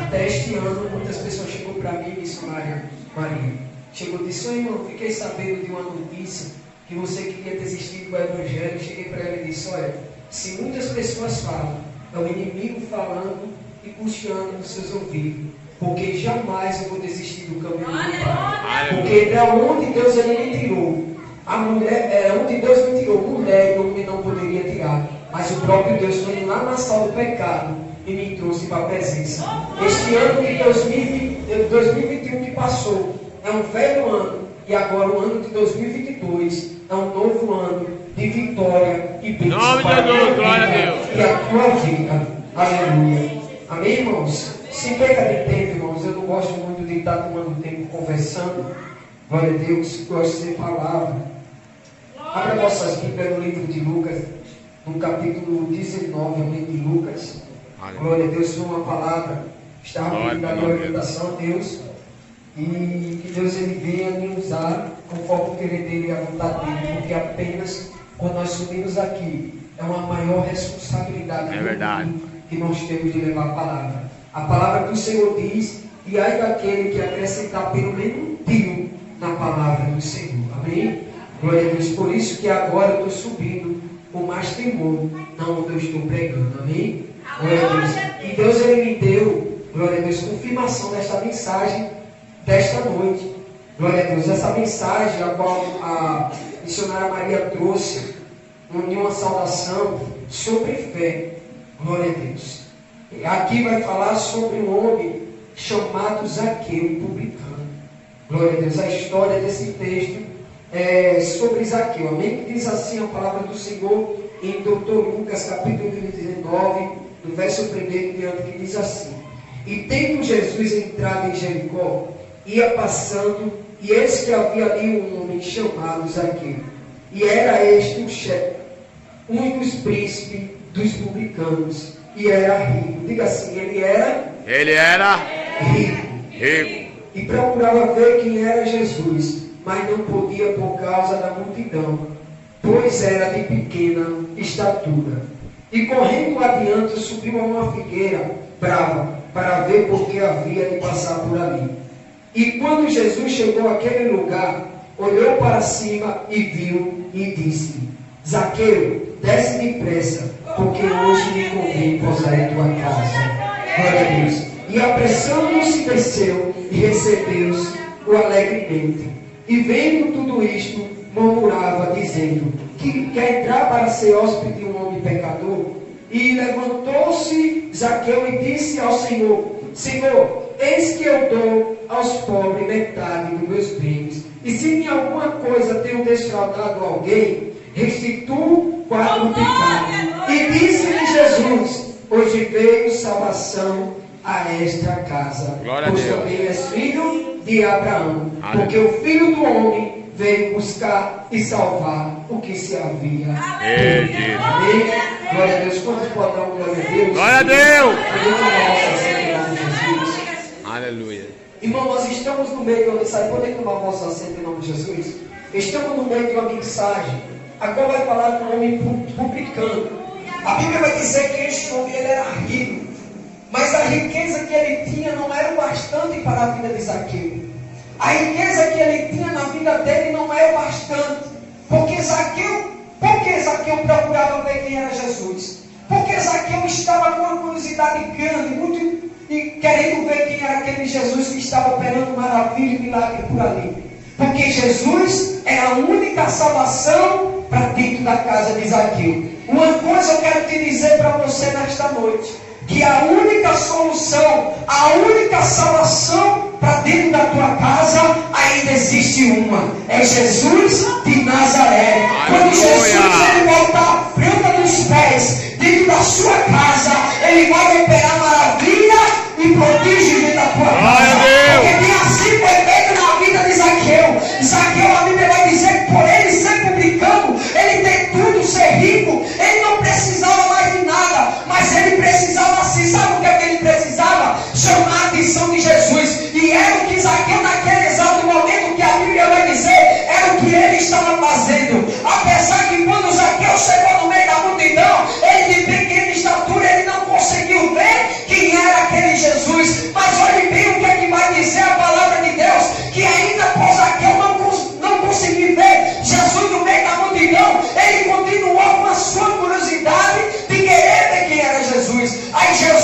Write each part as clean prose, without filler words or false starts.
Até este ano, muitas pessoas chegou para mim, missionária Maria. Chegou e disse: irmão, fiquei sabendo de uma notícia que você queria desistir do Evangelho. Cheguei para ela e disse: olha, se muitas pessoas falam, é o inimigo falando e puxando os seus ouvidos. Porque jamais eu vou desistir do caminho do Pai. Porque de onde Deus ele me tirou, a mulher, onde Deus me tirou, mulher e homem não poderia tirar. Mas o próprio Deus foi lá na sala do pecado e me trouxe para a presença. Este ano de 2021 que passou é um velho ano, e agora o ano de 2022 é um novo ano de vitória e bênção para a minha vida e a tua vida. Aleluia. Amém, irmãos? Se perca de tempo, irmãos. Eu não gosto muito de estar tomando tempo conversando. Glória a Deus. Gosto de ser palavra. Abra vossas Bíblias no livro de Lucas, no capítulo 19, amém, de Lucas. Glória a Deus. Foi uma palavra. Estava pedindo a orientação a Deus. E que Deus ele venha me usar conforme o querer dele e a vontade dele. Porque apenas quando nós subimos aqui é uma maior responsabilidade que nós temos de levar a palavra. A palavra do Senhor diz: e ai daquele que acrescentar pelo menos um tio na palavra do Senhor. Amém? Glória a Deus. Por isso que agora eu estou subindo com mais temor na onde eu estou pregando. Amém? Glória a Deus. E Deus ele me deu, glória a Deus, confirmação desta mensagem desta noite. Glória a Deus. Essa mensagem a qual a missionária Maria trouxe, uma saudação sobre fé. Glória a Deus. Aqui vai falar sobre um homem chamado Zaqueu, publicano. Glória a Deus. A história desse texto é sobre Zaqueu. Amém? Que diz assim a palavra do Senhor em Dr. Lucas, capítulo 19, do verso 1 em diante, que diz assim: e tendo Jesus entrado em Jericó, ia passando, e eis que havia ali um homem chamado Zaqueu. E era este um chefe, um dos príncipes dos publicanos, e era rico. Diga assim: ele era rico. E procurava ver quem era Jesus, mas não podia por causa da multidão, pois era de pequena estatura. E correndo adiante, subiu a uma figueira brava, para ver porque havia de passar por ali. E quando Jesus chegou àquele lugar, olhou para cima e viu, e disse: Zaqueu, desce depressa, porque hoje me convém pousar em tua casa. Glória a Deus. E apressando-se desceu e recebeu-os alegremente. E vendo tudo isto, murmurava, dizendo: que quer entrar para ser hóspede de um homem pecador? E levantou-se Zaqueu e disse ao Senhor: Senhor, eis que eu dou aos pobres metade dos meus bens, e se em alguma coisa tenho defraudado alguém, restituo quadruplicado. E disse-lhe Jesus: hoje veio salvação a esta casa, pois também és filho de Abraão, porque o Filho do Homem veio buscar e salvar o que se havia perdido. Amém? Glória a Deus. Quantos podem dar glória a Deus? Glória a Deus! Aleluia. Irmão, nós estamos no meio de uma mensagem. Podem tomar o vosso assento em nome de Jesus? Estamos no meio de uma mensagem. Agora vai falar de um homem publicano. A Bíblia vai dizer que este homem ele era rico, mas a riqueza que ele tinha não era o bastante para a vida de Zaqueu. A riqueza que ele tinha na vida dele não era o bastante. Porque Zaqueu procurava ver quem era Jesus? Porque Zaqueu estava com uma curiosidade grande, muito, e querendo ver quem era aquele Jesus que estava operando maravilha e milagre por ali. Porque Jesus é a única salvação para dentro da casa de Zaqueu. Uma coisa eu quero te dizer para você nesta noite: que a única solução, a única salvação para dentro da tua casa, ainda existe uma. É Jesus de Nazaré. Quando Jesus ele voltar a planta dos pés dentro da sua casa, ele vai operar maravilha e prodígio dentro da tua casa. Porque bem assim foi feito na vida de Zaqueu. Zaqueu, a Bíblia vai dizer que por ele ser publicano, ele ter tudo, ser rico, ele não precisava mais de nada, mas ele precisava assim. Sabe o que é que ele precisava? Chamar a atenção de Jesus. E era o que Zaqueu, naquele exato momento que a Bíblia vai dizer, era o que ele estava fazendo. Apesar que quando Zaqueu chegou no meio da multidão, ele de pequena estatura, ele não conseguiu ver quem era aquele Jesus. Mas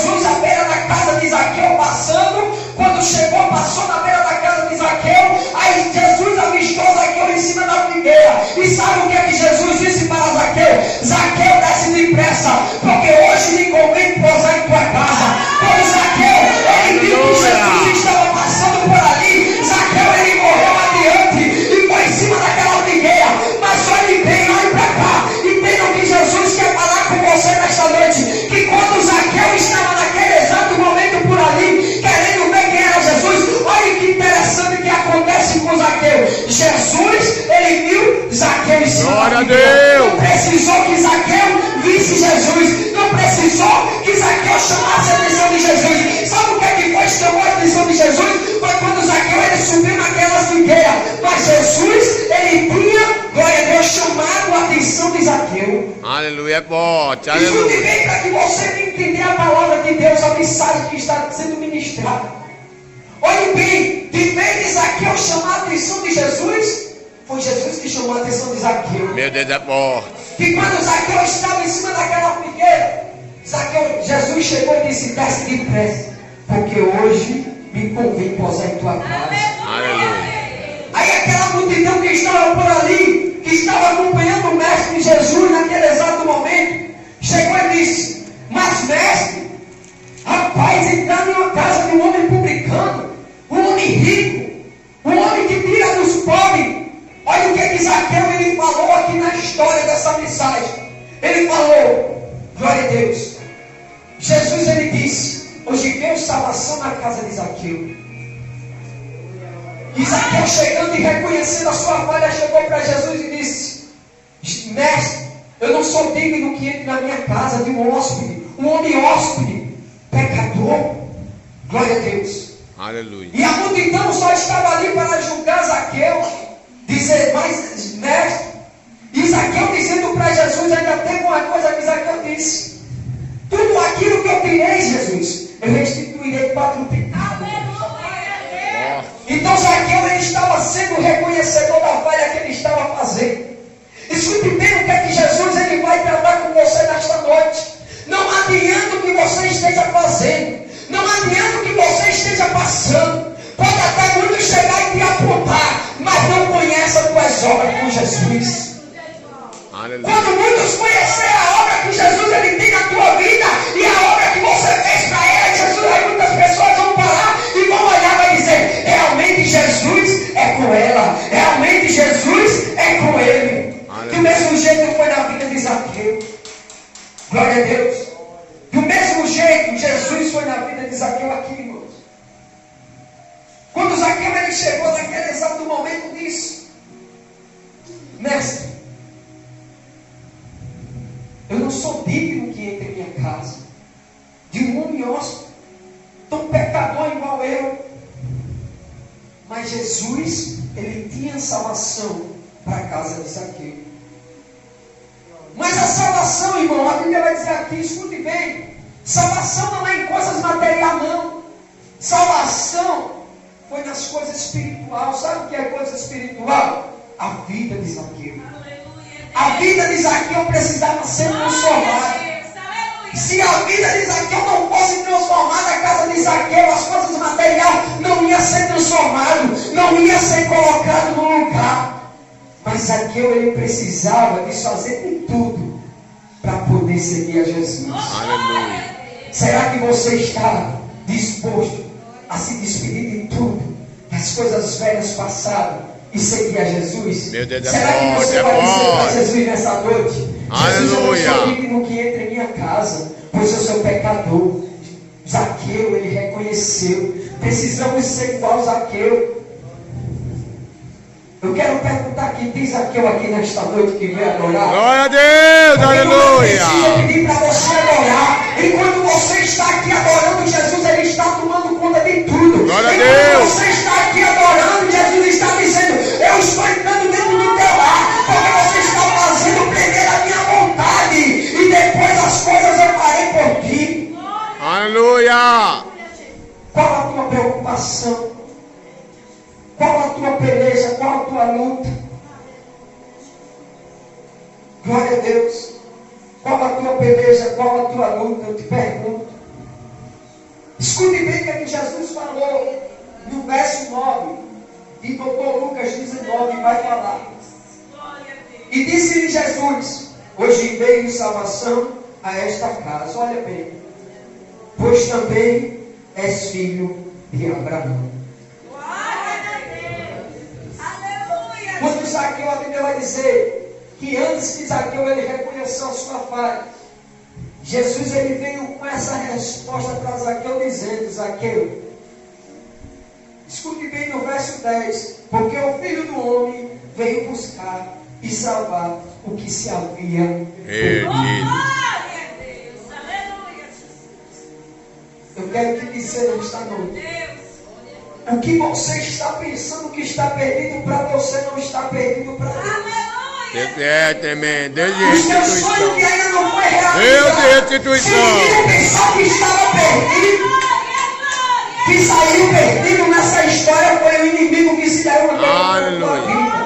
Jesus à beira da casa de Zaqueu passando. Quando chegou, passou na beira da casa de Zaqueu. Aí Jesus avistou Zaqueu em cima da figueira. E sabe o que é que Jesus disse para Zaqueu? Zaqueu, desce depressa, porque hoje me convém pousar em tua casa. Quando Zaqueu, ele viu que Jesus estava passando por ali, Zaqueu, ele correu adiante e foi em cima daquela figueira. Mas olhe bem, olhe para cá. Entenda o que Jesus quer falar com você nesta noite. Que quando Zaqueu estava naquele exato momento por ali, querendo ver quem era Jesus, olha que interessante que acontece com Zaqueu. Jesus, ele viu Zaqueu em cima da figueira. Não precisou que Zaqueu visse Jesus. Não precisou que Zaqueu chamasse a atenção de Jesus. Sabe o que é que foi que chamou a atenção de Jesus? Foi quando Zaqueu, ele subiu naquela figueira. Mas Jesus, ele tinha, glória a Deus, chamado a atenção de Zaqueu. Aleluia, forte, aleluia. Escute bem para que você entender a palavra de Deus, a mensagem que está sendo ministrada. Olhe bem, de vez de Zaqueu chamar a atenção de Jesus, foi Jesus que chamou a atenção de Zaqueu. Meu Deus é forte. Que quando Zaqueu estava em cima daquela figueira, Jesus chegou e disse: desce depressa, porque hoje me convém pousar em tua casa. Aleluia. Aí aquela multidão que estava por ali, que estava acompanhando o mestre Jesus naquele exato momento, chegou e disse: mas mestre, rapaz, entrar em uma casa de um homem publicano, um homem rico, um homem que tira dos pobres. Olha o que Zaqueu ele falou aqui na história dessa mensagem. Ele falou, glória a Deus, Jesus ele disse: hoje veio salvação na casa de Zaqueu. E Zaqueu, chegando e reconhecendo a sua falha, chegou para Jesus e disse: mestre, eu não sou digno que entre na minha casa de um hóspede, um homem hóspede, pecador. Glória a Deus. Aleluia. E a multidão só estava ali para julgar Zaqueu, dizer: mas mestre. E Zaqueu dizendo para Jesus, ainda tem uma coisa que Zaqueu disse: tudo aquilo que eu tirei, Jesus, eu restituirei quadruplicado. Então Zaqueu, ele estava sendo reconhecedor da falha que ele estava fazendo. Escute bem o que é que Jesus ele vai tratar com você nesta noite. Não adianta o que você esteja fazendo, não adianta o que você esteja passando. Pode até muito chegar e te apontar, mas não conhece as tuas obras com Jesus. Aleluia. Quando muitos conhecerem a obra que Jesus ele tem na tua vida e a obra que você fez para ele, Jesus, aí muitas pessoas vão parar e vão olhar e vai dizer: realmente Jesus é com ela, realmente Jesus é com ele. Do mesmo jeito foi na vida de Zaqueu. Glória a Deus. Do mesmo jeito Jesus foi na vida de Zaqueu aqui, irmãos. Quando Zaqueu ele chegou naquele exato momento, disse: mestre, eu não sou digno que entre em minha casa de um homem hóspede, tão pecador igual eu. Mas Jesus, ele tinha salvação para a casa de Zaqueu. Mas a salvação, irmão, a Bíblia vai dizer aqui, escute bem, salvação não é em coisas materiais, não. Salvação foi nas coisas espirituais. Sabe o que é coisa espiritual? A vida de Zaqueu. A vida de Zaqueu precisava ser transformada. Se a vida de Zaqueu não fosse transformada, a casa de Zaqueu, as coisas materiais não ia ser transformado, não ia ser colocado no lugar. Mas Zaqueu, ele precisava desfazer de tudo para poder seguir a Jesus. Aleluia. Será que você está disposto a se despedir de tudo, das coisas velhas passadas, e seguir a Jesus? Meu Deus, será que você vai dizer para Jesus nessa noite: aleluia, Jesus, eu não sou digno que entre em minha casa, pois eu sou pecador. Zaqueu, ele reconheceu. Precisamos ser igual a Zaqueu. Eu quero perguntar: quem tem Zaqueu aqui nesta noite que veio adorar? Glória a Deus, aleluia. Eu preciso pedir para você adorar. Enquanto você está aqui adorando, Jesus ele está tomando conta de tudo. Glória a Enquanto Deus. você está aqui adorando, Jesus está dizendo: eu estou entrando dentro do teu lar, porque você está fazendo primeiro a minha vontade e depois as coisas eu farei por ti. Aleluia. Qual a tua preocupação? Qual a tua peleja? Qual a tua luta? Glória a Deus. Qual a tua peleja? Qual a tua luta? Eu te pergunto. Escute bem o que é que Jesus falou no verso 9. E doutor Lucas 19 vai falar. E disse-lhe Jesus: hoje veio salvação a esta casa. Olha bem. Pois também és filho de Abraão. Quando Zaqueu, a Bíblia vai dizer que antes que Zaqueu ele reconheceu a sua falha, Jesus ele veio com essa resposta para Zaqueu dizendo: Zaqueu, escute bem no verso 10, porque o Filho do Homem veio buscar e salvar o que se havia perdido. Eu quero te dizer nesta noite, o que você está pensando que está perdido para você não está perdido para Deus. É também, Deus de O seu sonho que restituição. ainda não foi realizado. Deus de restituição. Se pensar que estava perdido, que saiu perdido nessa história, foi o inimigo que se levantou contra a tua vida.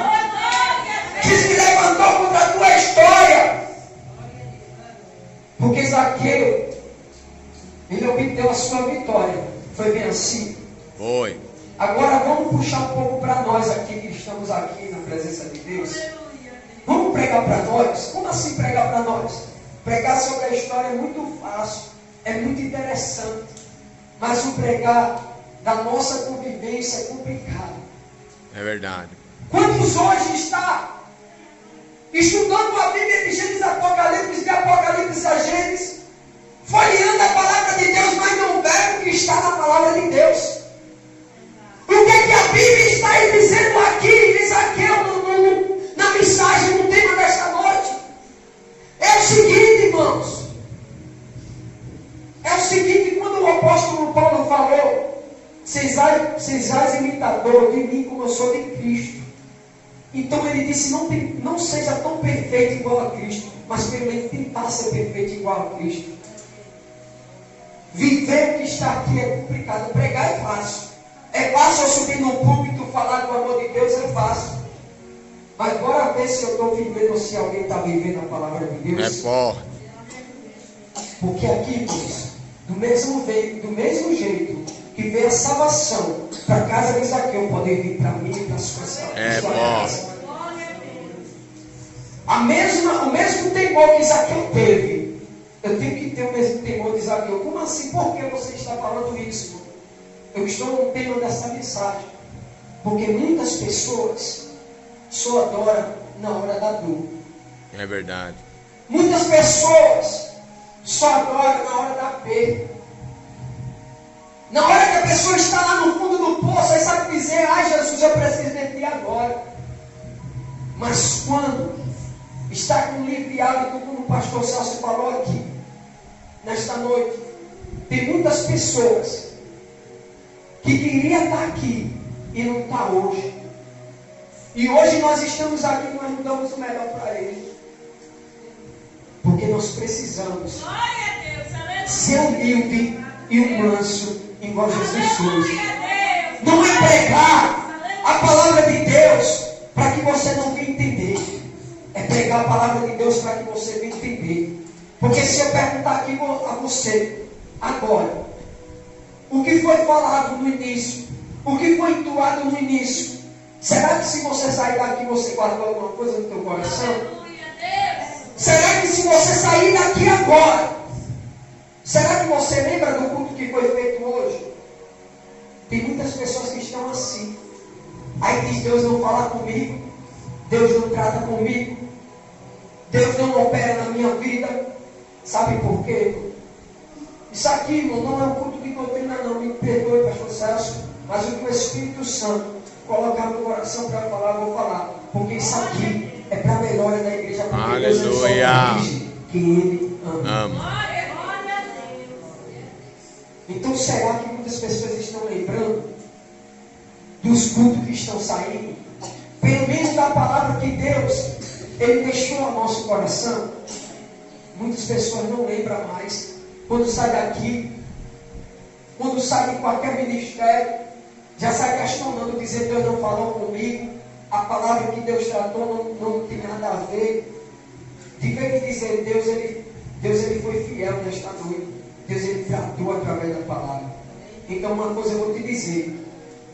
Que se levantou contra a tua história. Porque Zaqueu, ele obteve a sua vitória. Foi bem assim. Foi. Agora vamos puxar um pouco para nós aqui, que estamos aqui na presença de Deus. Vamos pregar para nós? Como assim pregar para nós? Pregar sobre a história é muito fácil, é muito interessante. Mas o pregar da nossa convivência é complicado. É verdade. Quantos hoje está estudando a Bíblia de Gênesis a Apocalipse, de Apocalipse a Gênesis, folheando a palavra de Deus, mas não vê o que está na palavra de Deus? O que é que a Bíblia está dizendo aqui, diz aqui na mensagem, no tema desta noite? É o seguinte, irmãos. É o seguinte, quando o apóstolo Paulo falou, sejais imitador de mim como eu sou de Cristo. Então ele disse, não seja tão perfeito igual a Cristo, mas pelo menos tentar ser perfeito igual a Cristo. Viver o que está aqui é complicado, pregar é fácil. É fácil eu subir no púlpito, falar do amor de Deus, é fácil. Mas bora ver se eu estou vivendo ou se alguém está vivendo a palavra de Deus. É forte. Porque aqui, irmãos, do mesmo jeito que veio a salvação para a casa de Zaqueu, pode vir para mim e para a sua casa. O mesmo temor que Zaqueu teve, eu tenho que ter o mesmo temor de Zaqueu. Como assim? Por que você está falando isso? Eu estou no tema dessa mensagem. Porque muitas pessoas só adoram na hora da dor. É verdade. Muitas pessoas só adoram na hora da perda. Na hora que a pessoa está lá no fundo do poço, aí sabe dizer, ai Jesus, eu preciso de ti agora. Mas quando está com livre hábito, como o pastor Celso falou aqui, nesta noite, tem muitas pessoas que queriam estar aqui e não está hoje. E hoje nós estamos aqui e nós não damos o melhor para eles. Porque nós precisamos ser humilde e manso igual Jesus. Não é pregar a palavra de Deus para que você não venha entender. É pregar a palavra de Deus para que você venha entender. Porque se eu perguntar aqui a você, agora, o que foi falado no início, o que foi entoado no início, será que se você sair daqui você guardou alguma coisa no teu coração? Será que se você sair daqui agora, será que você lembra do culto que foi feito hoje? Tem muitas pessoas que estão assim. Aí diz, Deus não fala comigo, Deus não trata comigo, Deus não opera na minha vida. Sabe por quê? Isso aqui, irmão, não é um culto de doutrina não, me perdoe, pastor Celso, mas o que o Espírito Santo colocar no coração para falar, eu vou falar. Porque isso aqui é para a melhora da igreja, porque Aleluia. Deus só corrige quem Ele ama. Então será que muitas pessoas estão lembrando dos cultos que estão saindo? Pelo menos da palavra que Deus Ele deixou ao nosso coração? Muitas pessoas não lembram mais. Quando sai daqui, quando sai de qualquer ministério, já sai questionando, dizendo, Deus não falou comigo, a palavra que Deus tratou não tem nada a ver. De vez em dizer, Deus ele foi fiel nesta noite. Deus ele tratou através da palavra. Então uma coisa eu vou te dizer.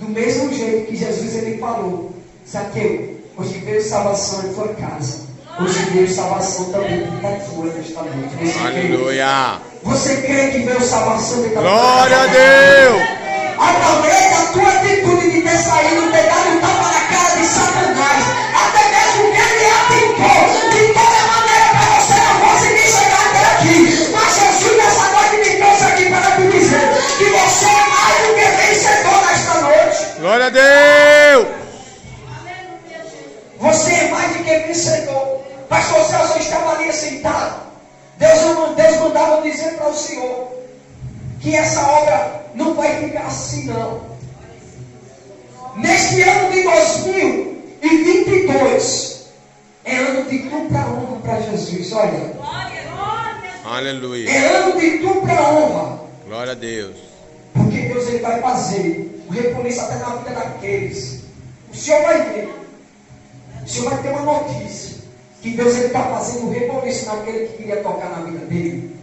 Do mesmo jeito que Jesus ele falou, Zaqueu, hoje veio salvação em tua casa. Hoje veio salvação também na tua nesta noite. Você Aleluia. Você crê que veio salvação dentro da tua Glória a casa? Deus. Através da tua atitude de ter saído, ter dado um tapa na cara de Satanás, até mesmo que ele atentou de toda maneira para você não conseguir chegar até aqui. Mas Jesus nessa noite me trouxe aqui para te dizer que você é mais do que vencedor nesta noite. Glória a Deus. Você é mais do que vencedor. Pastor Celso estava ali sentado. Deus mandava dizer para o Senhor que essa obra não vai ficar assim não. Neste ano de 2022 é ano de dupla honra para Jesus. Olha, Aleluia. é ano de dupla honra. Glória a Deus. Porque Deus ele vai fazer o repolir até na vida daqueles. O Senhor vai ver. O Senhor vai ter uma notícia que Deus ele está fazendo o repolir naquele que queria tocar na vida dele.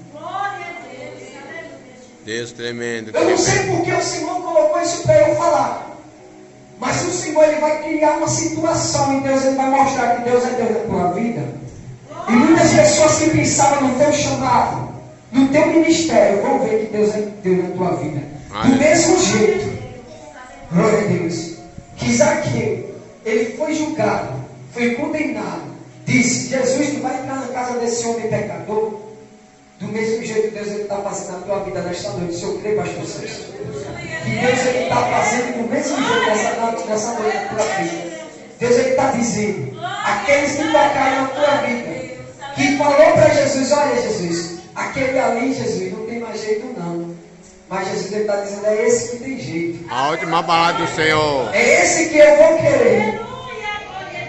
Deus tremendo. Eu não sei porque o Senhor colocou isso para eu falar. Mas o Senhor ele vai criar uma situação e Deus ele vai mostrar que Deus é Deus na tua vida. E muitas pessoas que pensavam no teu chamado, no teu ministério, vão ver que Deus é Deus na tua vida. Do mesmo jeito, glória a Deus, que Zaqueu, ele foi julgado, foi condenado. Disse, Jesus, tu vai entrar na casa desse homem pecador? Do mesmo jeito Deus está fazendo na tua vida nesta noite. Se eu creio, pastor Celso, que Deus está fazendo do mesmo jeito nessa noite na tua vida. Deus está dizendo, aqueles que tocaram na tua vida, que falou para Jesus, olha Jesus, aquele ali, Jesus, não tem mais jeito não. Mas Jesus está dizendo, é esse que tem jeito. A última palavra do Senhor. É esse que eu vou querer.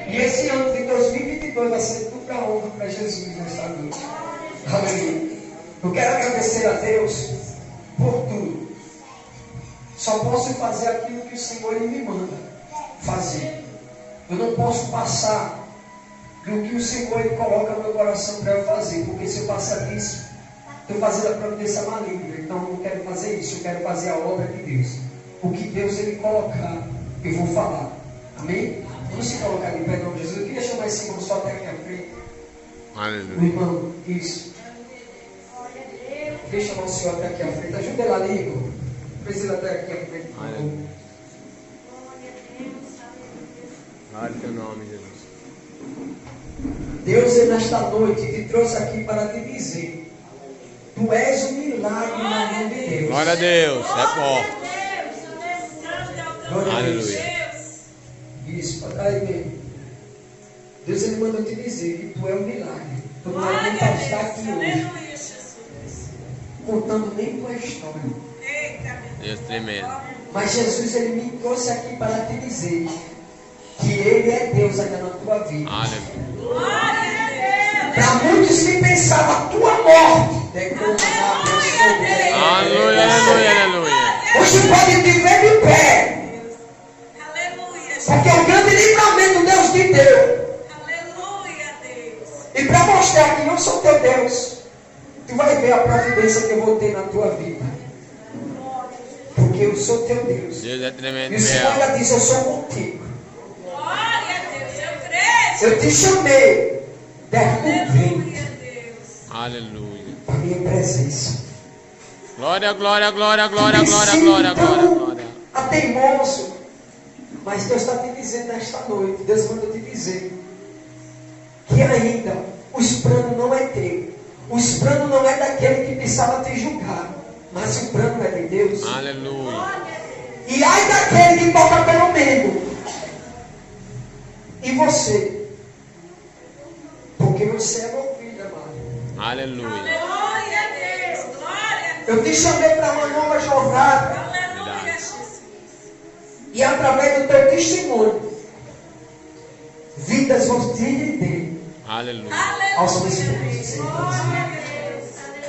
E esse ano de 2022 vai ser dupla honra para Jesus nesta noite. Aleluia. Eu quero agradecer a Deus por tudo. Só posso fazer aquilo que o Senhor ele me manda fazer. Eu não posso passar do que o Senhor ele coloca no meu coração para eu fazer. Porque se eu passar disso, estou fazendo a providência maligna. Então eu não quero fazer isso. Eu quero fazer a obra de Deus. O que Deus ele colocar, eu vou falar. Amém? Vamos se colocar de pé em nome de Jesus. Eu queria chamar esse irmão só até aqui à frente. O Aleluia. irmão, isso. Deixa o Senhor até aqui à frente. Ajuda ele ali, Igor. Precisa até aqui à frente, por favor. Glória ao teu nome, Jesus. Deus, nesta noite, te trouxe aqui para te dizer: tu és um milagre na mão de Deus. Glória a Deus. É forte. Glória a Deus. Aleluia. Isso, para trás mesmo. Deus ele mandou te dizer que tu é um milagre. Tu não é nem para estar aqui hoje, contando nem tua história. Deus tremendo. Mas Jesus ele me trouxe aqui para te dizer que Ele é Deus ainda na tua vida. Aleluia. Para muitos que pensavam a tua morte, Aleluia, aleluia, aleluia. hoje pode te ver de pé. Porque o grande livramento Deus te deu. E para mostrar que eu sou teu Deus, tu vai ver a providência que eu vou ter na tua vida. Porque eu sou teu Deus. Deus é tremendo. E o Senhor Mesmo. ainda diz, eu sou contigo. Eu te chamei desde o ventre Aleluia. para a minha presença. Glória, glória, glória, glória, glória, glória, glória, glória. A teimoso. Mas Deus está te dizendo nesta noite, Deus manda te dizer que ainda os planos não é teu. Os planos não é daquele que pensava te julgar, mas o plano é de Deus. Aleluia. E ai daquele que toca pelo medo. E você? Porque você é meu filho, amado. Aleluia. Eu te chamei para uma nova jornada. E através do teu testemunho, vidas vão te render Aleluia. aos meus filhos.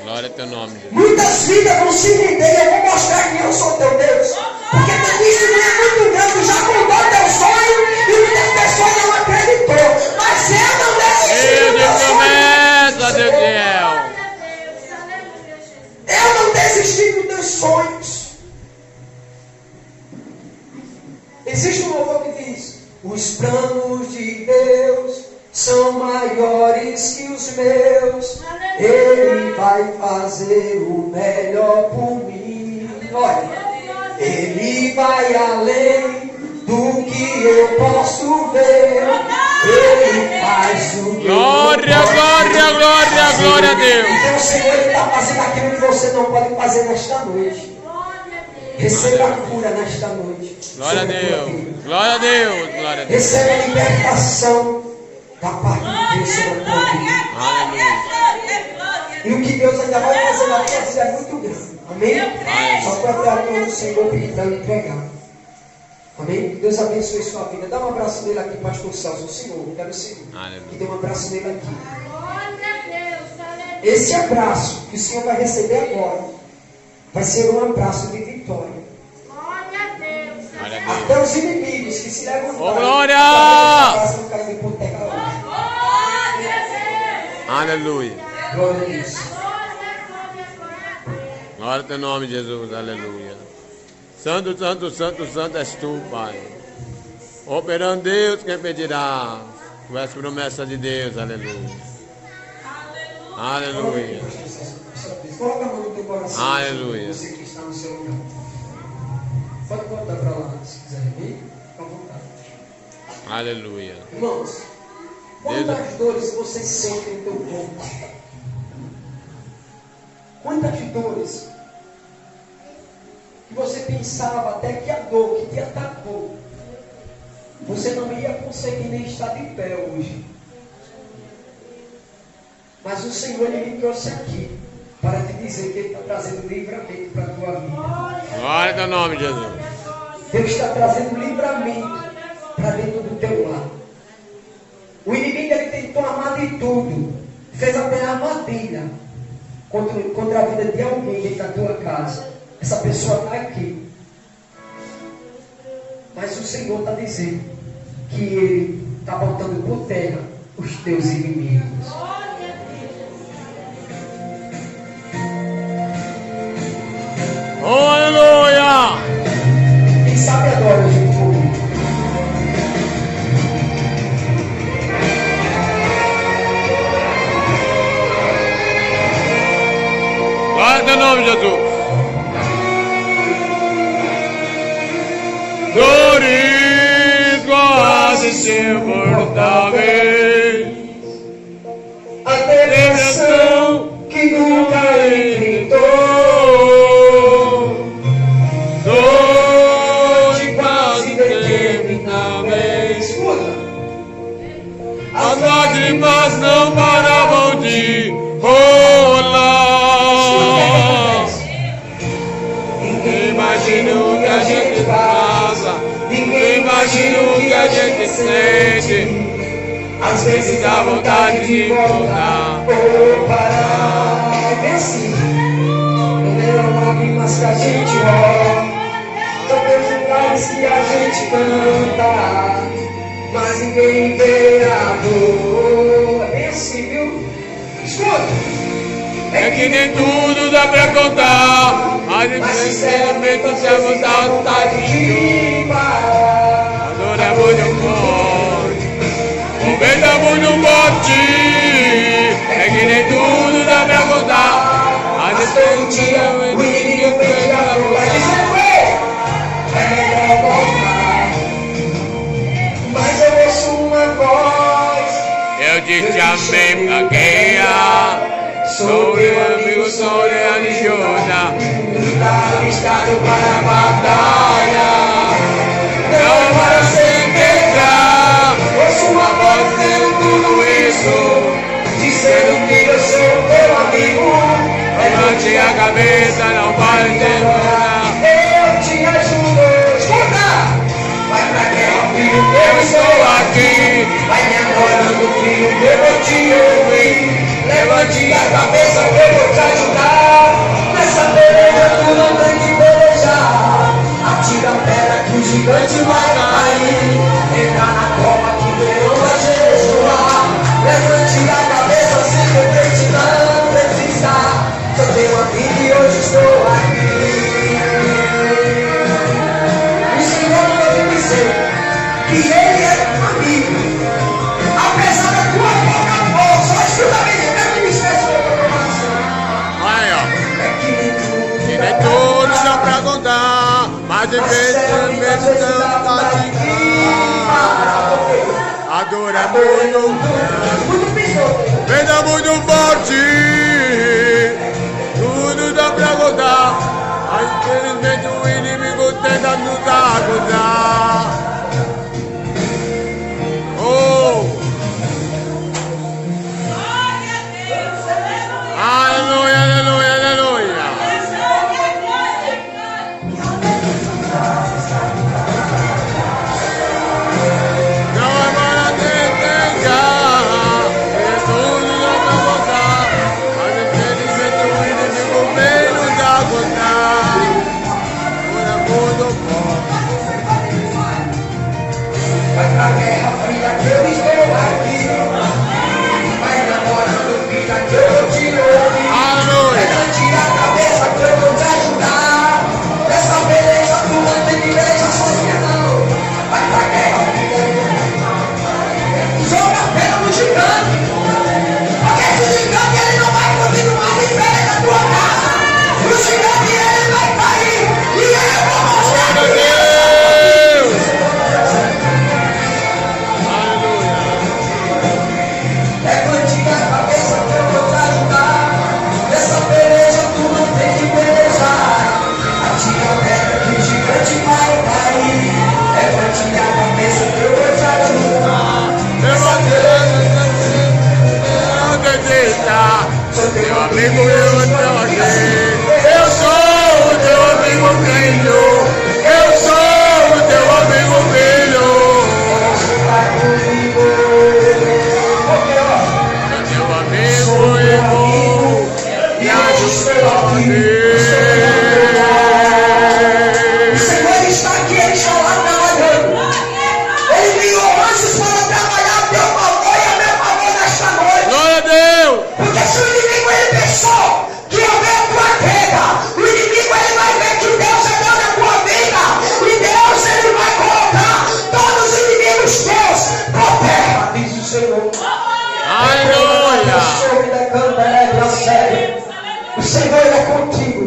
Glória ao teu nome, Jesus. Muitas vidas vão se render e eu vou mostrar que eu sou teu Deus. Porque teu testemunho é muito grande, já contou teu sonho e muitas pessoas não acreditou. Mas eu não desisti Deus do de meu sonho. promessa, Deus de céu. Eu não desisti dos teus sonhos. Os planos de Deus são maiores que os meus. Ele vai fazer o melhor por mim. Olha, Ele vai além do que eu posso ver. Ele faz o que Glória, glória, glória, glória a Deus. Então o Senhor está fazendo aquilo que você não pode fazer nesta noite. Receba a cura nesta noite. Glória a Deus. Glória a Deus. Glória a Deus. Receba a libertação da parte de Deus sobre a tua vida. E o que Deus ainda vai fazer na tua vida é muito grande. Amém? Só para ter a mão do Senhor pedindo entregar. Amém? Que Deus abençoe sua vida. Dá um abraço dele aqui, pastor Celso. O Senhor, quero o Senhor. Que dê um abraço dele aqui. Esse abraço que o Senhor vai receber agora vai ser um abraço de vitória. Até os inimigos que se levantaram. Oh, glória! Vão cair por terra hoje. Aleluia. Glória a Deus. Glória ao teu nome, Jesus. Aleluia. Santo, santo, santo, santo és tu, Pai. Operando Deus, quem pedirá? Tu és promessa de Deus. Aleluia. Aleluia. Coloca a mão no teu coração. Aleluia. Você que está no seu lugar. Pode voltar para lá, se quiser vir. Fica à vontade. Aleluia. Irmãos, quantas dores você sente no teu corpo? Quantas dores que você pensava até que a dor que te atacou, você não ia conseguir nem estar de pé hoje. Mas o Senhor ele me trouxe aqui para te dizer que Ele está trazendo livramento para a tua vida. Glória ao teu nome, Jesus. Deus está trazendo livramento para dentro do teu lar. O inimigo ele tentou armar de tudo. Fez até armadilha contra a vida de alguém dentro da tua casa. Essa pessoa está aqui. Mas o Senhor está dizendo que Ele está botando por terra os teus inimigos. Oh, aleluia! Quem sabe adora, gente, comigo. Glória ao teu nome, Jesus. Dores quase insuportáveis, A depressão que nunca enfrentou, dor de quase intermináveis. escuta. As lágrimas não paravam de Escuta o que rolar. acontece. Ninguém imagina o que a gente passa, ninguém imagina o que a gente sente. Às vezes dá vontade de voltar. ou parar. É bem assim. Não eram lágrimas que a gente ora, são teus lugares que a gente canta, mas ninguém vê a dor. É bem assim, viu? Escuta. É que nem tudo dá pra contar, mas sinceramente se a vontade de parar. a dor é muito forte, o vento é muito forte. É que nem tudo dá pra contar, mas Todo dia o inimigo vem a dor. Vai dizer, ué, é melhor voltar. Mas eu ouço uma voz. eu te chamei pra guerra. Sou teu amigo, sou teu ajuda. Está listado para a batalha. Não é para se quebrar. Ouço uma voz dizendo tudo isso, dizendo que eu sou teu amigo. Levante a cabeça, não pare de chorar. Eu te ajudo. Escuta! Vai pra guerra, filho, eu estou aqui. Vai me adorando, filho, eu vou te ouvir. Levante a cabeça que eu vou te ajudar. Nessa peleja tu não tem que pelejar. Atira a pedra que o gigante vai cair. Entra na cova que o leão vai jejuar. Levante a cabeça se de frente não precisar. Sou teu amigo e hoje estou aqui. O Senhor vai me dizer que Ele é de adora muito, venda muito forte, tudo dá pra voltar, mas infelizmente o inimigo tenta nos acusar. Oh! Aleluia, aleluia, aleluia. Vai pra guerra, filha, que eu estou aqui. Vai namorando, filha, que eu vou te ouvir. Levante a cabeça que eu vou te ajudar. Dessa beleza tu não tem igreja sozinha não. Vai pra guerra, filha. Joga a pedra no gigante. Porque esse gigante ele não vai conseguir mais em pé da tua casa. O gigante ele vai cair. E eu vou mostrar que meu amigo, eu estou aqui. Eu sou o teu amigo filho. Eu sou o teu amigo filho. Meu amigo irmão, me ajude. O Senhor está aqui, Ele está lá trabalhando. Ele enviou anjos para trabalhar a teu favor e a meu favor nesta noite. Glória a Deus. Porque se o inimigo ele pensou que eu vejo a tua queda, o inimigo ele vai ver que Deus é Deus na tua vida. E Deus ele vai colocar todos os inimigos teus por terra, diz o Senhor. Aleluia. O Senhor ele é contigo.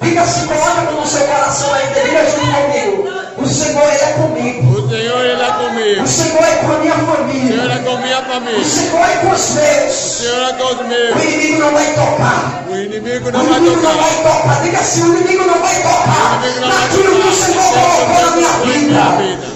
Diga assim, coloca no seu coração aí, diga junto comigo. O Senhor ele é comigo. O Senhor ele é comigo. O Senhor é com a minha O família. Senhor é com a minha O família. Senhor é com os O meus. Senhor é com os O meus. inimigo não vai tocar. O inimigo O não vai inimigo não tocar. vai tocar. Diga assim, o inimigo não vai tocar O inimigo não vai naquilo que o tocar. Senhor colocou na minha vida.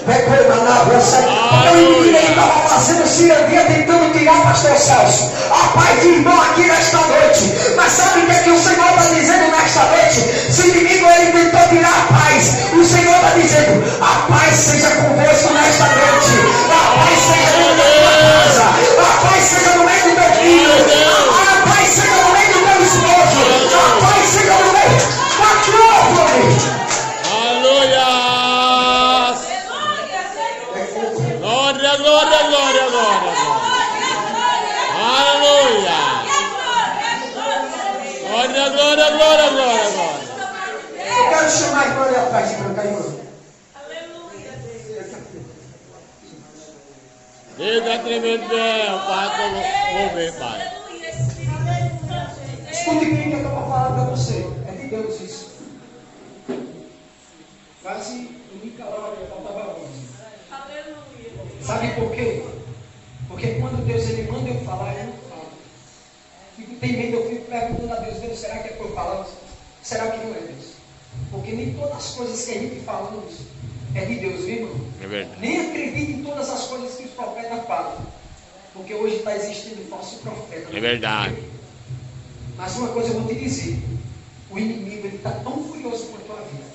O inimigo ele estava fazendo cirurgia tentando tirar o pastor Celso. A paz de irmão aqui nesta noite. Mas sabe o que é que o Senhor está dizendo nesta noite? Se o inimigo ele tentou tirar a paz, o Senhor está dizendo, a paz seja convosco nesta noite. A paz seja no meio da tua casa. A paz seja no meio do teu filho. A paz seja no meio do teu esposo. A paz seja no meio da tua família. Aleluia. Glória, glória, glória, glória. Aleluia. Glória, glória, glória, glória, glória. Eu quero chamar a irmã ali atrás de branca, irmã. Diga tremendo bem, Pai, que eu vou ver, Pai. Escute bem o que eu vou falar para você. É de Deus isso. Quase única hora que faltava 11. Sabe por quê? Porque quando Deus ele manda eu falar, eu não falo. Fico tem medo, eu fico perguntando a Deus, Deus, será que é para eu falar? Será que não é Deus? Porque nem todas as coisas que a gente fala é de Deus, viu, irmão? É verdade. Nem acredite em todas as coisas que os profetas falam. Porque hoje está existindo falso profeta. É verdade. Mas uma coisa eu vou te dizer. O inimigo está tão furioso com a tua vida.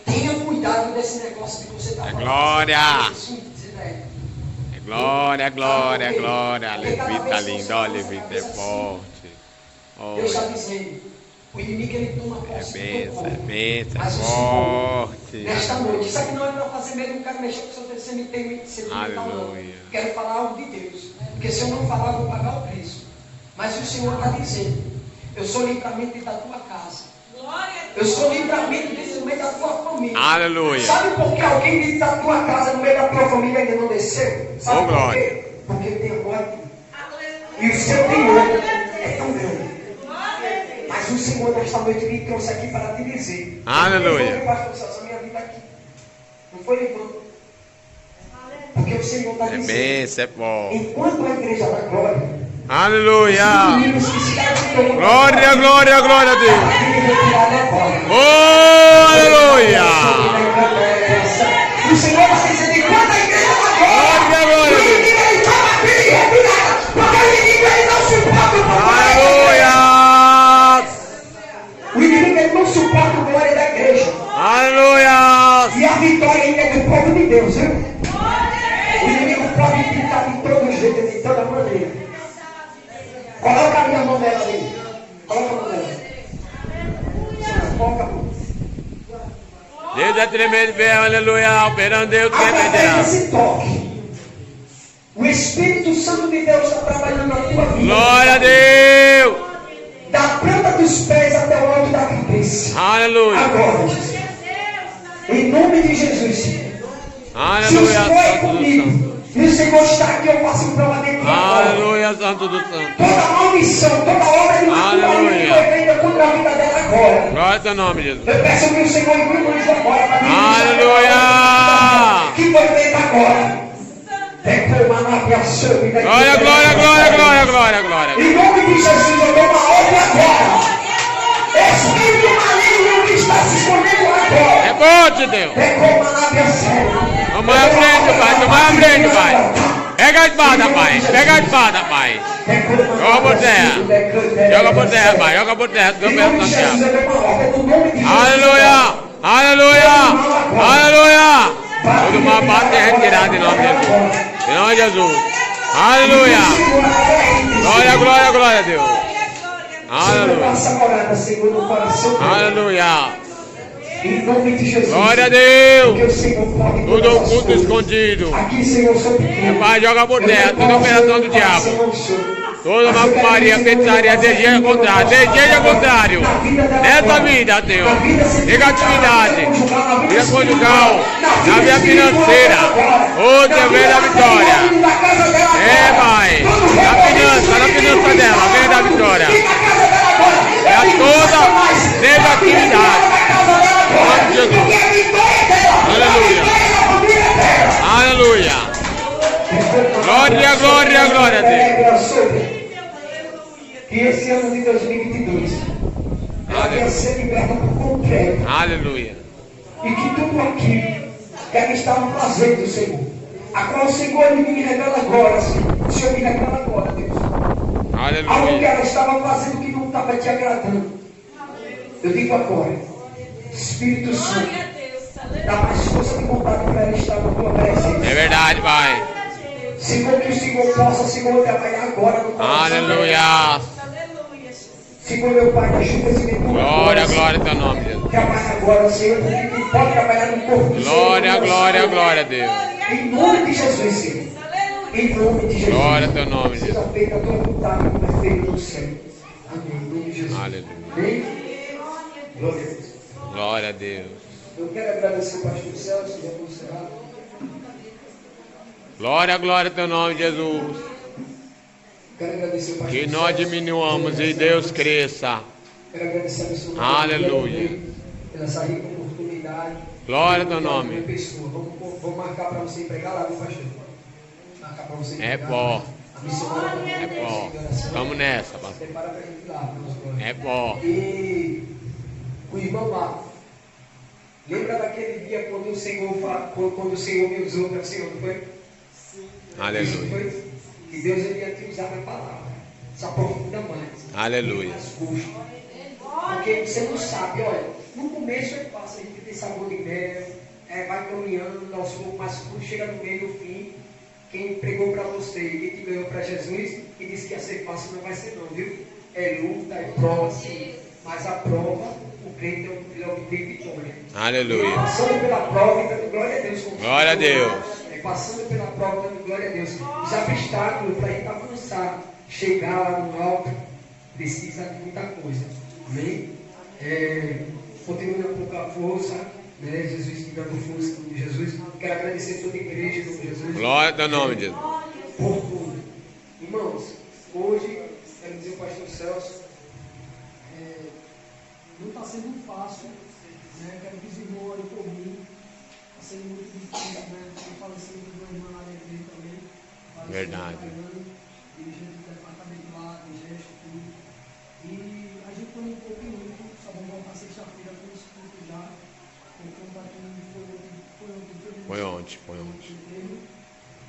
Tenha cuidado desse negócio que você está falando. Glória. É glória, glória, glória. Levita linda, ó, levita é forte. Deus está dizendo. O inimigo ele toma posse do teu corpo. Mas o Senhor, nesta noite, isso aqui não é para fazer medo, eu não quero mexer com o seu terceiro, você me tem falando. Quero falar algo de Deus. Porque se eu não falar, eu vou pagar o preço. Mas o Senhor está dizendo, eu sou livramento dentro da tua casa. Eu sou livramento dentro do meio da tua família. Aleluia. Sabe por que alguém dentro da tua casa, no meio da tua família, ainda não desceu? Sabe por quê? Porque ele tem amor aqui. E o seu temor é tão grande. Mas Mas o Senhor nesta noite me trouxe aqui para te dizer. Aleluia. Pastor Celso, a minha vida aqui. Não foi levando. Porque o Senhor está dizendo. Benção, é bom. Enquanto a igreja da glória. Aleluia. Glória, glória, glória a Deus. Oh, aleluia. O Senhor está dizendo, enquanto a igreja da glória. Glória, glória a Deus. Porque o inimigo ele não suporta o glória. Aleluia. O inimigo ele não suporta o glória da igreja. Aleluia. E a vitória ainda é do povo de Deus, viu? O inimigo pode tentar de todo jeito, de toda maneira. Coloca a minha mão nela ali. Coloca a mão nela. Coloca a mão. Deus é tremendo, bem, aleluia. Operando Deus, Através tremendo. desse toque, o Espírito Santo de Deus está trabalhando na tua vida. Glória a Deus. Da planta dos pés até o alto da cabeça. Aleluia. Agora, Jesus. Em nome de Jesus. Se o Aleluia, Senhor é Santo do comigo, Santo. e o Senhor está aqui, eu faço prova de ti agora. Aleluia, Santo do Santo. Toda maldição, toda obra de maturidade que foi feita contra a vida dela agora. Glória ao teu nome, Jesus. Eu peço que o Senhor envie o anjo agora para me Aleluia. que foi feito agora. Glória, glória, glória, glória, glória, glória. Em nome de Jesus, eu dou uma ordem agora. Espírito maligno que está se escondendo agora. É bom de Deus. Toma a frente, Pai. Toma a frente, Pai. Pega a espada, Pai. Pega a espada, Pai. Joga por terra. Joga por terra, Pai. Joga por terra. Aleluia. Aleluia. Aleluia. Todo mal bate é retirado em nome de Jesus. Em nome de Jesus. Aleluia. Glória, glória, glória a Deus. Aleluia. Aleluia. Em nome de Jesus. Glória a Deus. Porque o Senhor pode Tudo oculto escondido. Aqui, Senhor, sou pequeno. Pai, joga por terra. Toda operação do diabo. Toda macumaria, feitiçaria, desejo contrário. Desejo contrário. Nessa vida, Senhor. Negatividade. Vida conjugal. Na vida financeira. Ô, Deus, vem da vitória. É, Pai. Na finança dela. Vem da vitória. É toda negatividade. Glória a Jesus. Aleluia. Aleluia. Glória, glória, glória a Deus. Que esse ano de 2022 ela venha ser liberta por completo. Aleluia. E que tudo aquilo que ela estava fazendo, Senhor, a qual o Senhor ele me revela agora, Senhor. O Senhor me revela agora, Deus. Algo que Aleluia. ela estava fazendo que não estava te agradando. Eu digo agora, Espírito Santo, dá mais força de vontade para ela estar na tua presença. É verdade, Pai. Senhor, que o Senhor possa, Senhor, trabalhar agora no coração. Aleluia. Senhor, meu Pai, ajuda esse meu Glória, glória ao teu nome, Jesus. Trabalha agora, Senhor, porque quem pode trabalhar no corpo do Senhor. Glória, glória, glória a Deus. Em nome de Jesus, Senhor. Em nome de Jesus. Glória ao teu nome, Jesus. Seja feita a tua vontade como é feito no céu. Amém. Em nome de Jesus. Aleluia. Amém. Glória a Deus. Glória a Deus. Eu quero agradecer o pastor Celso, já vou encerrar. Glória, glória ao teu nome, Jesus. Quero agradecer o pastor Que nós Celso. diminuamos e Deus cresça. Quero agradecer a missionária Aleluia. pela essa rica oportunidade. Glória ao teu nome. Pessoa. Vamos marcar para você pregar lá, viu, pastor? Marcar para você É pregar. bom. A missionária também É vai bom. receber oração. Vamos nessa, pastor. Prepara para a gente ir lá, Deus glória. É bom. E o irmão lá, lembra daquele dia quando o Senhor me usou para o Senhor, não foi? Aleluia. Isso foi? Que Deus ele ia te usar na palavra. Se aprofunda mais. Aleluia. Mais custo. Porque você não sabe, olha, no começo é fácil, a gente tem sabor de mel, vai caminhando, aos poucos, mas quando chega no meio do fim, quem pregou para você e te ganhou para Jesus e disse que ia ser fácil, não vai ser não, viu? É luta, é prova, sim. Mas a prova, o crente é o que tem vitória. Aleluia. Passando pela prova e dando glória a Deus. Glória a Deus. Passando pela prova, dando glória a Deus. Os obstáculos para a gente avançar, chegar lá no alto, precisa de muita coisa. Amém? Continuando com pouca força, né? Jesus te dando força em nome de Jesus. Quero agradecer a toda a igreja em nome de Jesus. Glória ao teu nome, Jesus. Por tudo. Irmãos, hoje, quero dizer ao pastor Celso, sendo fácil, né? Quero que os irmãos orem por mim. Está sendo muito difícil, né? O falecimento do irmão lá dentro também. Verdade. Dirigente do departamento lá, do gesto, tudo. E a gente foi um pouco muito, só vamos voltar sexta-feira com os cultos já. Por conta que Foi ontem.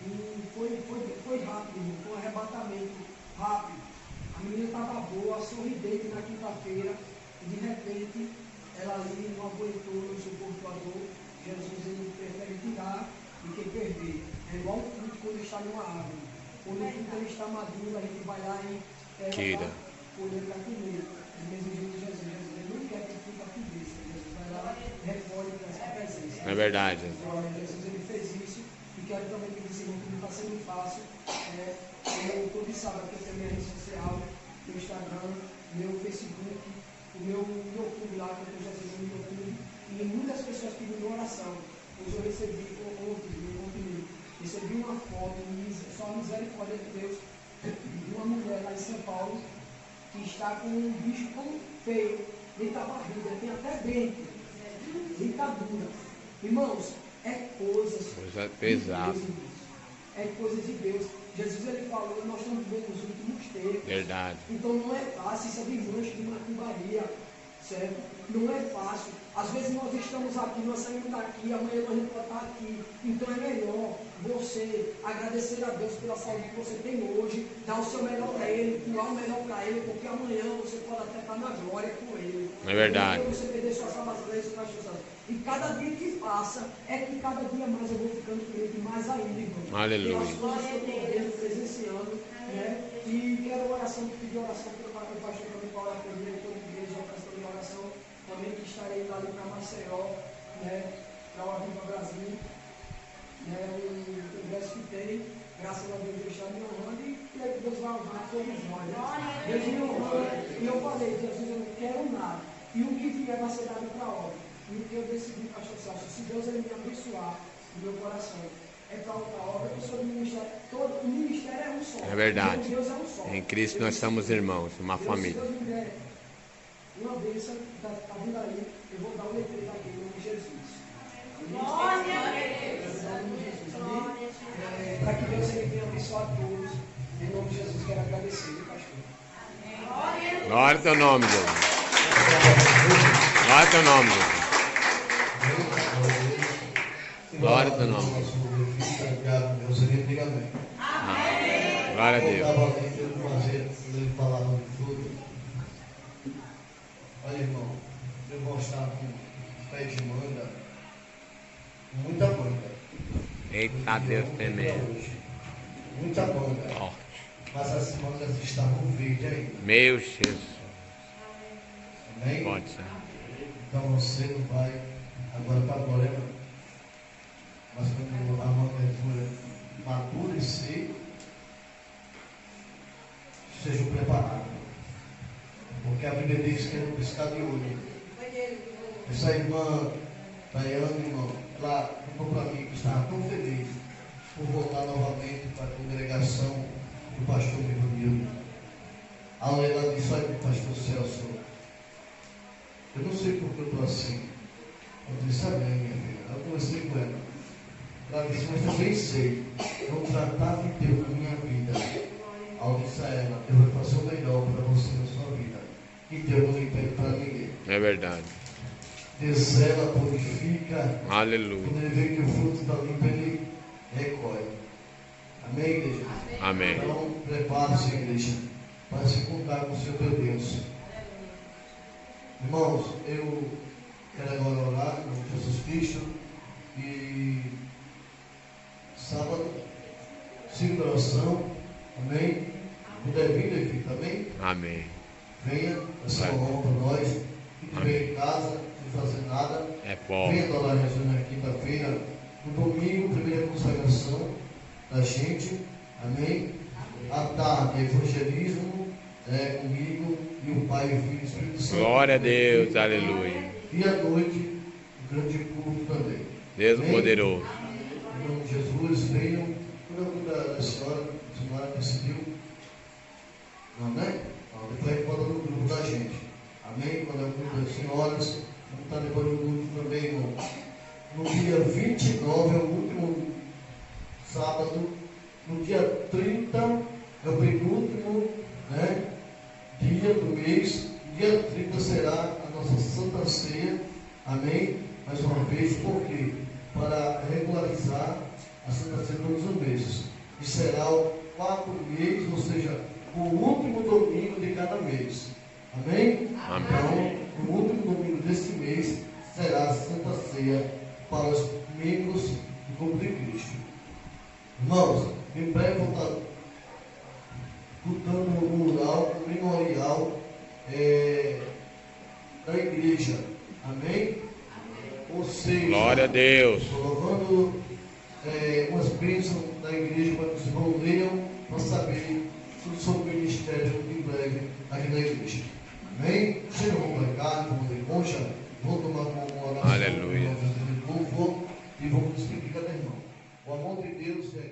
E foi rápido, irmão. Foi um arrebatamento rápido. A menina estava boa, sorridente na quinta-feira. E de repente, ela ali não aguentou, não suportou a dor. Jesus ele prefere tirar do que perder. É igual o fruto quando está numa árvore. Quando o fruto ele está maduro, a gente vai lá e pega a folha para comer. É mesmo jeito de Jesus. Ele não quer que o fruto apodreça. Jesus vai lá e recolhe para essa presença. É verdade. Jesus ele fez isso. E quero também que esse irmão que não está sendo fácil. Eu todo sábado que eu tenho minha rede social, meu Instagram, meu Facebook, o meu YouTube lá, que eu já sei no YouTube. E muitas pessoas pedindo oração. Hoje eu recebi uma foto, só a misericórdia de Deus, de uma mulher lá em São Paulo, que está com um bicho como feio, dentro da barriga, tem até dente, dentadura. Irmãos, é coisa pesada. É coisa de Deus. Jesus ele falou, nós estamos vivendo os últimos tempos. Verdade. Então não é fácil, isso é de mancha, de macumbaria, certo? Não é fácil. Às vezes nós estamos aqui, nós saímos daqui, amanhã nós não podemos estar aqui. Então é melhor você agradecer a Deus pela saúde que você tem hoje, dar o seu melhor para Ele, doar o melhor para Ele, porque amanhã você pode até estar na glória com Ele. É verdade. Você perder sua salvação e cada dia que passa, é que cada dia mais eu vou ficando crente mais ainda, irmão. Aleluia. Pelas coisas que eu estou vendo, presenciando, né? E quero oração, pedir oração pelo pastor também para orar por ele, toda a igreja, oração de oração. Também que estarei lá para Maceió, né? Para o Aviva Brasil, né? O congresso que tem, graças a Deus, Deus está me honrando e Deus vai honrar todos nós. Né? Deus me honrando. E eu falei, Jesus, eu não quero nada. E o que vier vai ser dado para a obra. E o que eu decidi, pastor Celso, se Deus ele me abençoar no meu coração, é para outra obra, eu sou do ministério, todo o ministério é um só. É verdade. Deus é um só. Em Cristo nós somos irmãos, uma família. Se Deus me der uma bênção, está vindo aí, eu vou dar um letreiro aqui em nome de Jesus. Glória a Deus. Para que Deus ele venha abençoar a todos. Em nome de Jesus, quero agradecer, pastor. Glória ao teu nome, Jesus. Glória ao teu nome, Jesus. Glória ao teu nome. Amém. Glória a Deus. Ele falava de tudo. Olha, irmão, eu vou estar com pé de manga, muita manga. Eita Deus temendo. Muita manga. Ó, Mas as mangas estavam verdes ainda. meu Jesus. Amém? Pode ser. Então você não vai agora para a glória, não. Mas quando a manga é dura, madura e seca, sejam preparados. Porque a Bíblia diz que é um piscar de olho. Essa irmã, Daiane, irmão, ela contou para mim que estava tão feliz por voltar novamente para a congregação do pastor Ivanildo. Aí ela disse: olha, pastor Celso, eu não sei porque eu estou assim. Eu disse: amém, minha filha. Eu conversei com ela. Ela disse: mas também sei, eu tratava de Deus na minha vida. Ao disse a ela: eu vou fazer o melhor para você na sua vida. E Deus não impede para ninguém. É verdade. Desela, purifica. Aleluia. Quando ele vê que o fruto está limpo, ele recolhe. Amém, igreja? Amém. Então, prepare-se, igreja, para se contar com o seu Deus. Irmãos, eu quero agora orar em nome de Jesus Cristo. E sábado, 5 de oração. Amém? Puder vir, Levi, também? Amém. Venha, essa honra para nós. Que estiver em casa, sem fazer nada. É bom. Venha adorar Jesus na quinta-feira. No domingo, primeira consagração da gente. Amém? À tarde, evangelismo comigo e o Pai, o Filho e o Espírito Santo. Glória a Deus, aleluia. E à noite, o grande culto também. Deus Amém? poderoso. Em nome de Jesus, venham. O nome da senhora decidiu. Amém? Depois a gente bota no grupo da gente. Amém? Quando é o culto das senhoras, vamos estar depois do culto também, irmão. No dia 29 é o último sábado. No dia 30 é o penúltimo, né, dia do mês. Dia 30 será a nossa Santa Ceia. Amém? Mais uma vez, por quê? Para regularizar a Santa Ceia todos os meses. E será o 4 mês, ou seja, o último domingo de cada mês. Amém? Então, o último domingo desse mês será a Santa Ceia para os membros do corpo de Cristo. Irmãos, em breve vou estar escutando o mural, o memorial da igreja. Amém? Ou seja, glória a Deus. Colocando umas bênçãos da igreja para que vocês vão leiam para saber tudo sobre o ministério em breve aqui na igreja. Amém? Chega, vamos para cá, vamos de concha, vamos tomar uma oração. Aleluia. Louvor e vamos despedir cada irmão. O amor de Deus é